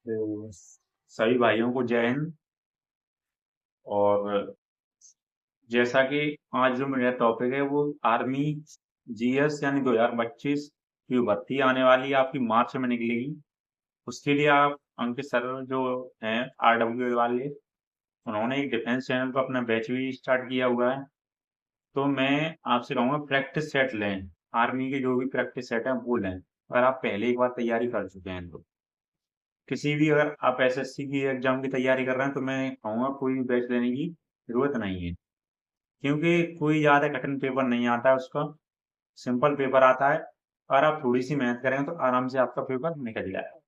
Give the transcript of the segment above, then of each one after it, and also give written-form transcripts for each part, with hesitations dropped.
तो सभी भाइयों को जय हिंद। और जैसा कि आज जो मेरा टॉपिक है वो आर्मी जीएस यानी 2025 की भर्ती आने वाली है, आपकी मार्च में निकलेगी। उसके लिए आप अंकित सर जो हैं आरडब्ल्यू वाले, उन्होंने एक डिफेंस चैनल पर अपना बैच भी स्टार्ट किया हुआ है। तो मैं आपसे कहूँगा प्रैक्टिस सेट लें, आर्मी के जो भी प्रैक्टिस सेट हैं वो लें। अगर आप पहले एक बार तैयारी कर चुके हैं तो किसी भी, अगर आप एसएससी की एग्जाम की तैयारी कर रहे हैं तो मैं कहूँगा कोई भी बैच लेने की जरूरत नहीं है, क्योंकि कोई ज़्यादा कठिन पेपर नहीं आता है उसका, सिंपल पेपर आता है। अगर आप थोड़ी सी मेहनत करें तो आराम से आपका पेपर निकल जाएगा।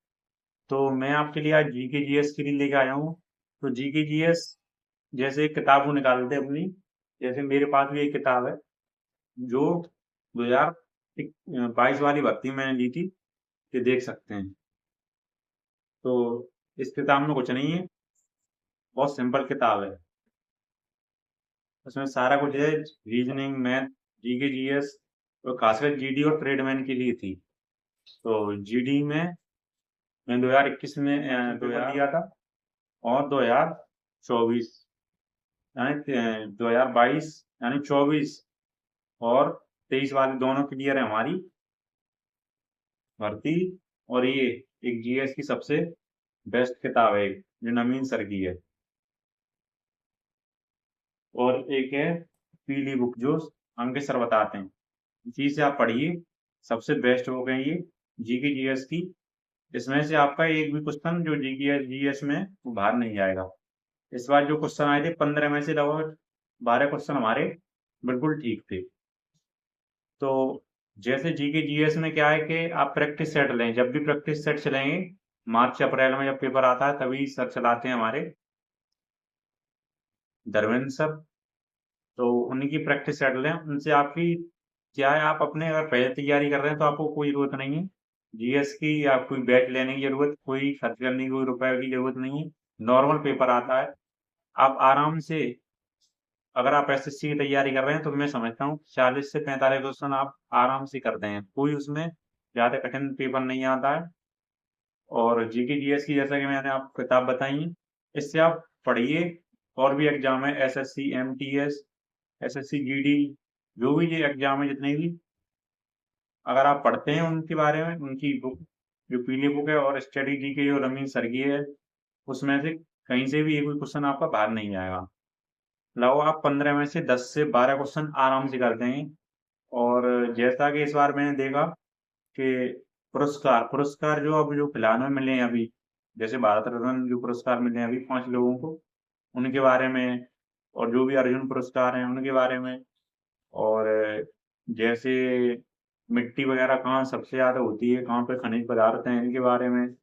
तो मैं आपके लिए आज जीके जीएस के लिए लेके आया हूँ। तो जीके जीएस जैसे एक किताब वो निकालते हैं अपनी, जैसे मेरे पास भी एक किताब है जो 2022 वाली भर्ती मैंने ली थी, ये देख सकते हैं। तो इस किताब में कुछ नहीं है, बहुत सिंपल किताब है। उसमें सारा कुछ है, रीजनिंग, मैथ, जीके जीएस, और खासकर जीडी और ट्रेडमैन के लिए थी। तो जीडी में मैंने 2021 में पेपर दिया था, और 2024 यानी 2022 यानी 24 और 23 वाले दोनों क्लियर है हमारी भर्ती। और ये एक जीएस की सबसे बेस्ट किताब है जो नवीन सर की है, और एक है पीली बुक जो अंकित सर बताते हैं। इसी से आप पढ़िए, सबसे बेस्ट हो गई ये जीके जीएस की। इसमें से आपका एक भी क्वेश्चन जो जीके जीएस में वो बाहर नहीं आएगा। इस बार जो क्वेश्चन आए थे 15 में से लगभग 12 क्वेश्चन हमारे बिल्कुल ठीक थे। तो जैसे जीके जीएस में क्या है कि आप प्रैक्टिस सेट लें, जब भी प्रैक्टिस सेट चलेंगे मार्च अप्रैल में जब पेपर आता है तभी सर चलाते हैं हमारे धर्मेंद्र सर। तो उन्हीं की प्रैक्टिस सेट लें, उनसे आपकी क्या है, आप अपने अगर पहले तैयारी कर रहे हैं तो आपको कोई जरूरत नहीं है जीएस की, या कोई बैच लेने की जरूरत, कोई खर्च करने की, कोई रुपए की जरूरत नहीं है। नॉर्मल पेपर आता है, आप आराम से, अगर आप एसएससी की तैयारी कर रहे हैं तो मैं समझता हूँ 40 से 45 क्वेश्चन आप आराम से कर दें, कोई उसमें ज्यादा कठिन पेपर नहीं आता है। और जीके जीएस की जैसा कि मैंने आपको किताब बताई है, इससे आप पढ़िए। और भी एग्जाम है, एसएससी एमटीएस, एसएससी जीडी, जो भी ये एग्जाम है जितने भी, अगर आप पढ़ते हैं उनके बारे में, उनकी बुक जो पीली बुक है और स्टडी जी के जो रमीन सर की है, उसमें से कहीं से भी एक भी क्वेश्चन आपका बाहर नहीं आएगा। लगभग आप 15 में से 10 से 12 क्वेश्चन आराम से कर देंगे। और जैसा कि इस बार मैंने देखा कि पुरस्कार पुरस्कार जो अब जो फिलहाल में मिले हैं अभी, जैसे भारत रत्न जो पुरस्कार मिले हैं अभी 5 लोगों को, उनके बारे में, और जो भी अर्जुन पुरस्कार हैं उनके बारे में, और जैसे मिट्टी वगैरह कहाँ सबसे ज्यादा होती है, कहाँ पे खनिज पदार्थ हैं, इनके बारे में,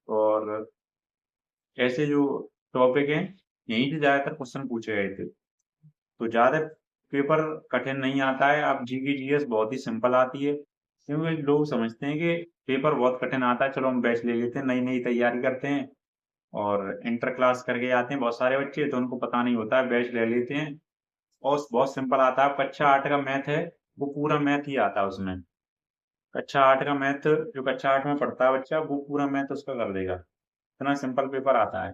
और ऐसे जो टॉपिक हैं यहीं से ज्यादातर क्वेश्चन पूछे गए थे। तो ज्यादा पेपर कठिन नहीं आता है, आप जीके जीएस बहुत ही सिंपल आती है, क्योंकि लोग समझते हैं कि पेपर बहुत कठिन आता है, चलो हम बैच ले लेते हैं, नई नई तैयारी करते हैं, और इंटर क्लास करके आते हैं बहुत सारे बच्चे, तो उनको पता नहीं होता है, बैच ले लेते हैं। और बहुत सिंपल आता है। कक्षा 8 का मैथ है, वो पूरा मैथ ही आता है उसमें। कक्षा 8 का मैथ, जो कक्षा 8 में पढ़ता है बच्चा वो पूरा मैथ उसका कर देगा, इतना सिंपल पेपर आता है।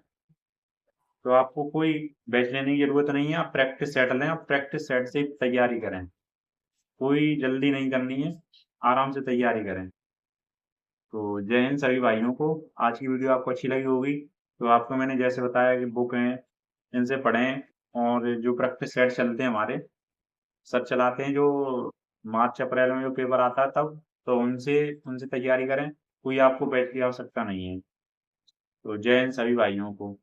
तो आपको कोई बैच लेने की जरूरत नहीं है, आप प्रैक्टिस सेट लें, आप प्रैक्टिस सेट से तैयारी करें, कोई जल्दी नहीं करनी है, आराम से तैयारी करें। तो जय हिंद सभी भाइयों को। आज की वीडियो आपको अच्छी लगी होगी, तो आपको मैंने जैसे बताया कि बुक हैं, इनसे पढ़ें। और जो प्रैक्टिस सेट चलते हैं हमारे सर चलाते हैं, जो मार्च अप्रैल में जो पेपर आता है तब, तो उनसे उनसे तैयारी करें, कोई आपको बैच की आवश्यकता नहीं है। तो जय हिंद सभी भाइयों को।